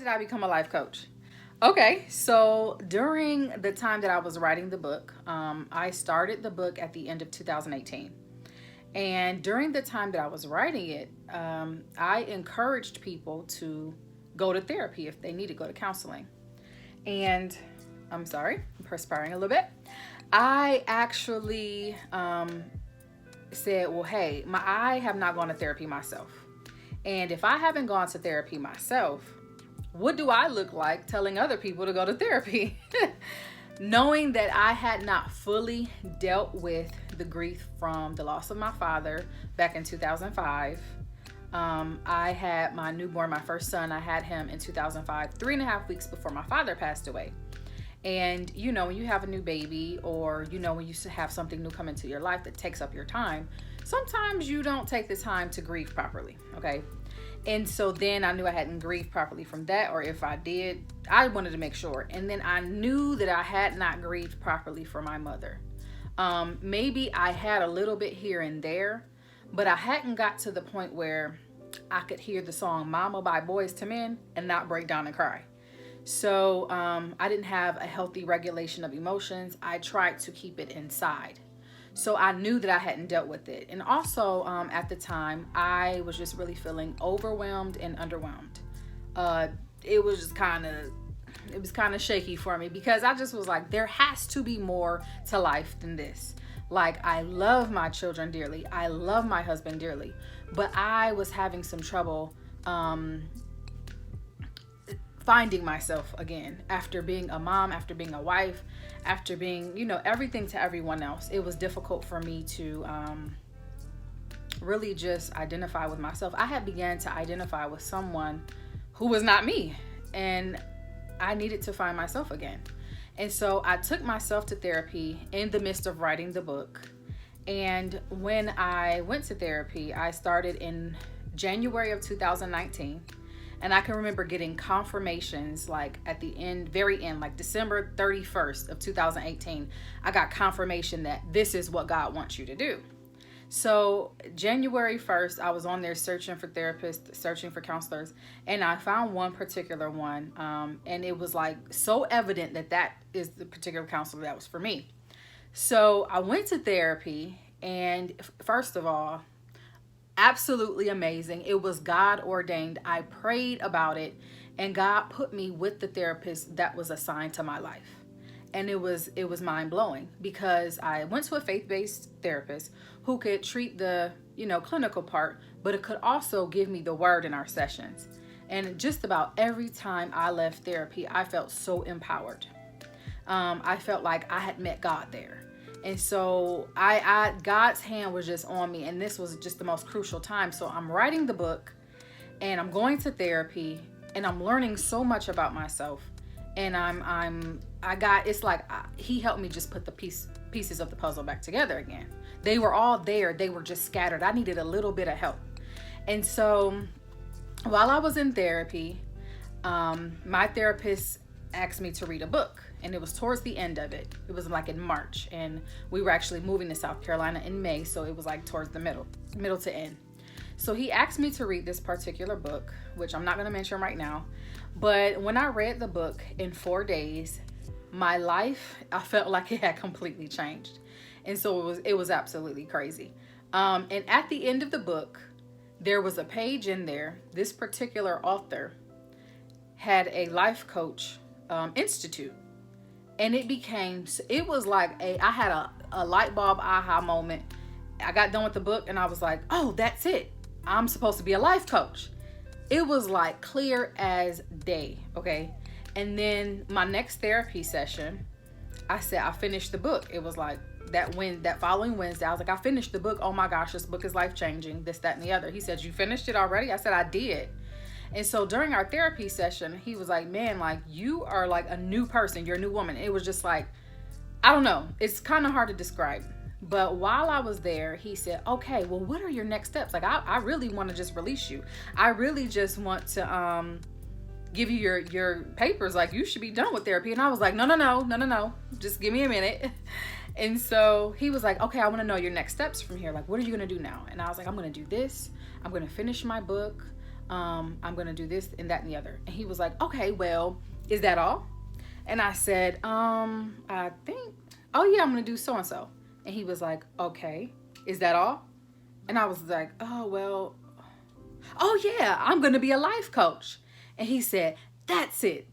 did I become a life coach? Okay, so during the time that I was writing the book, I started the book at the end of 2018. And during the time that I was writing it, I encouraged people to go to therapy if they need to go to counseling. And I'm sorry, I'm perspiring a little bit. I actually said, well, hey, I have not gone to therapy myself. And if I haven't gone to therapy myself, what do I look like telling other people to go to therapy? Knowing that I had not fully dealt with the grief from the loss of my father back in 2005. I had my newborn, my first son, I had him in 2005, 3.5 weeks before my father passed away. And when you have a new baby, or when you have something new come into your life that takes up your time, sometimes you don't take the time to grieve properly, okay? And so then I knew I hadn't grieved properly from that, or if I did, I wanted to make sure. And then I knew that I had not grieved properly for my mother. Maybe I had a little bit here and there, but I hadn't got to the point where I could hear the song Mama by Boys to Men and not break down and cry. So I didn't have a healthy regulation of emotions. I tried to keep it inside. So I knew that I hadn't dealt with it. And also at the time, I was just really feeling overwhelmed and underwhelmed. It was kind of shaky for me, because I just was like, there has to be more to life than this. Like, I love my children dearly. I love my husband dearly. But I was having some trouble finding myself again after being a mom, after being a wife, after being, everything to everyone else. It was difficult for me to really just identify with myself. I had began to identify with someone who was not me, and I needed to find myself again. And so I took myself to therapy in the midst of writing the book. And when I went to therapy, I started in January of 2019. And I can remember getting confirmations like at the end, very end, like December 31st of 2018, I got confirmation that this is what God wants you to do. So January 1st, I was on there searching for therapists, searching for counselors, and I found one particular one. And it was like so evident that that is the particular counselor that was for me. So I went to therapy, and first of all, absolutely amazing. It was God ordained. I prayed about it, and God put me with the therapist that was assigned to my life. And it was mind blowing, because I went to a faith-based therapist who could treat the, clinical part, but it could also give me the word in our sessions. And just about every time I left therapy, I felt so empowered. I felt like I had met God there. And so God's hand was just on me, and this was just the most crucial time. So I'm writing the book, and I'm going to therapy, and I'm learning so much about myself. And it's like he helped me just put the pieces of the puzzle back together again. They were all there. They were just scattered. I needed a little bit of help. And so while I was in therapy, my therapist asked me to read a book, and it was towards the end of it. It was like in March, and we were actually moving to South Carolina in May, so it was like towards the middle to end. So he asked me to read this particular book, which I'm not going to mention right now. But when I read the book in 4 days, my life, I felt like it had completely changed. And so it was absolutely crazy. And at the end of the book, there was a page in there. This particular author had a life coach institute. And it was like I had a light bulb aha moment. I got done with the book, and I was like, oh, that's it. I'm supposed to be a life coach. It was like clear as day, okay? And then my next therapy session, I said, I finished the book. It was like that following Wednesday, I was like, I finished the book. Oh my gosh, this book is life-changing, this, that, and the other. He said, you finished it already? I said, I did. And so during our therapy session, he was like, man, like, you are like a new person. You're a new woman. It was just like, I don't know. It's kind of hard to describe. But while I was there, he said, okay, well, what are your next steps? Like, I really want to just release you. I really just want to give you your papers. Like, you should be done with therapy. And I was like, no. Just give me a minute. And so he was like, okay, I want to know your next steps from here. Like, what are you going to do now? And I was like, I'm going to do this. I'm going to finish my book. I'm going to do this and that and the other. And he was like, okay, well, is that all? And I said, I think, oh yeah, I'm going to do so-and-so. And he was like, okay, is that all? And I was like, oh, well, oh yeah, I'm going to be a life coach. And he said, that's it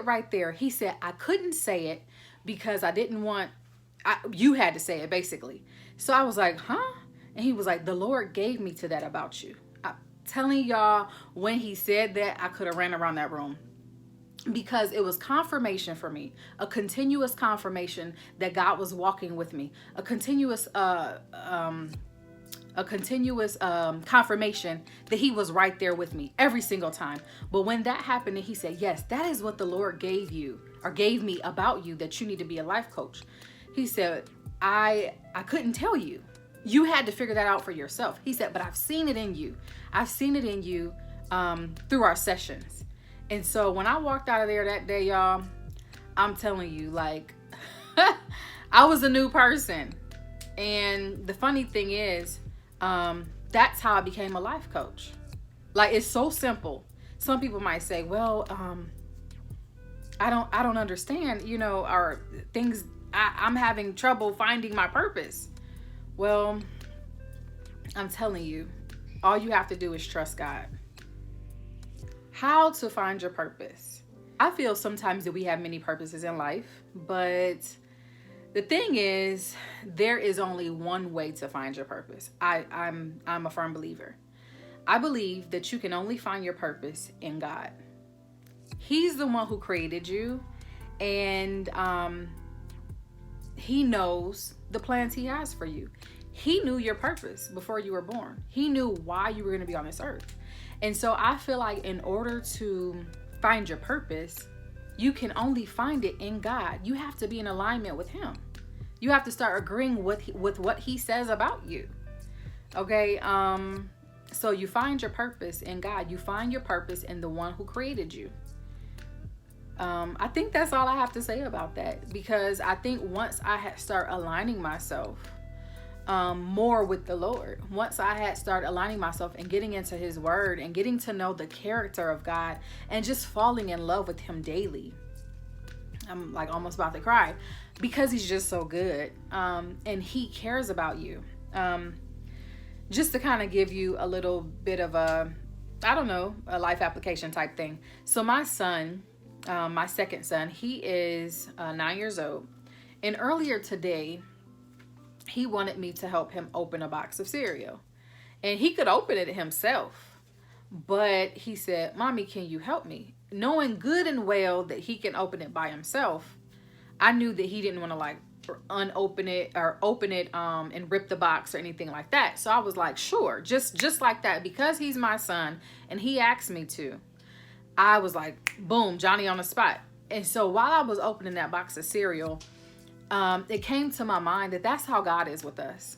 right there. He said, I couldn't say it because I didn't want, you had to say it basically. So I was like, huh? And he was like, the Lord gave me to that about you. I'm telling y'all, when he said that, I could have ran around that room, because it was confirmation for me, a continuous confirmation that God was walking with me, a continuous confirmation that he was right there with me every single time. But when that happened and he said, yes, that is what the Lord gave you or gave me about you, that you need to be a life coach. He said, I couldn't tell you. You had to figure that out for yourself. He said, but I've seen it in you. I've seen it in you through our sessions. And so when I walked out of there that day, y'all, I'm telling you, like, I was a new person. And the funny thing is, that's how I became a life coach. Like, it's so simple. Some people might say, well, I don't understand, or things, I'm having trouble finding my purpose. Well, I'm telling you, all you have to do is trust God. How to find your purpose. I feel sometimes that we have many purposes in life, but the thing is, there is only one way to find your purpose. I'm a firm believer. I believe that you can only find your purpose in God. He's the one who created you, and he knows the plans he has for you. He knew your purpose before you were born. He knew why you were going to be on this earth. And so I feel like in order to find your purpose, you can only find it in God. You have to be in alignment with him. You have to start agreeing with what he says about you. Okay? So you find your purpose in God. You find your purpose in the one who created you. I think that's all I have to say about that, because I think once I start aligning myself more with the Lord, once I had started aligning myself and getting into his word and getting to know the character of God and just falling in love with him daily, I'm like almost about to cry, because he's just so good, and he cares about you. Just to kind of give you a little bit of a life application type thing. So my son, my second son, he is 9 years old, and earlier today he wanted me to help him open a box of cereal, and he could open it himself, but he said, Mommy, can you help me? Knowing good and well that he can open it by himself, I knew that he didn't want to like unopen it or open it and rip the box or anything like that. So I was like, sure, just like that, because he's my son and he asked me to. I was like, boom, Johnny on the spot. And so while I was opening that box of cereal, it came to my mind that that's how God is with us.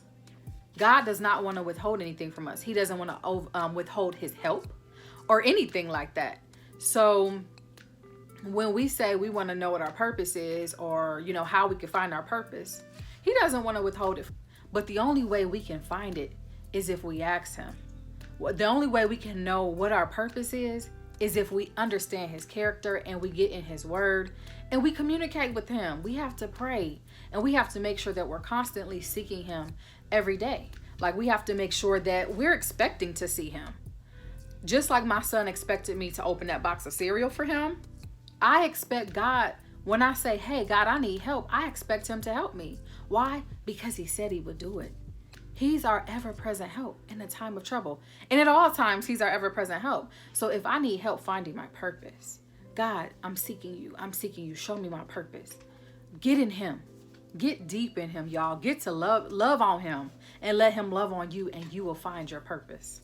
God does not want to withhold anything from us. He doesn't want to withhold his help or anything like that. So when we say we want to know what our purpose is, or, how we can find our purpose, he doesn't want to withhold it. But the only way we can find it is if we ask him. The only way we can know what our purpose is if we understand his character and we get in his word and we communicate with him. We have to pray, and we have to make sure that we're constantly seeking him every day. Like, we have to make sure that we're expecting to see him. Just like my son expected me to open that box of cereal for him, I expect God, when I say, hey, God, I need help, I expect him to help me. Why? Because he said he would do it. He's our ever-present help in a time of trouble. And at all times, he's our ever-present help. So if I need help finding my purpose, God, I'm seeking you. I'm seeking you. Show me my purpose. Get in him. Get deep in him, y'all. Get to love on him and let him love on you, and you will find your purpose.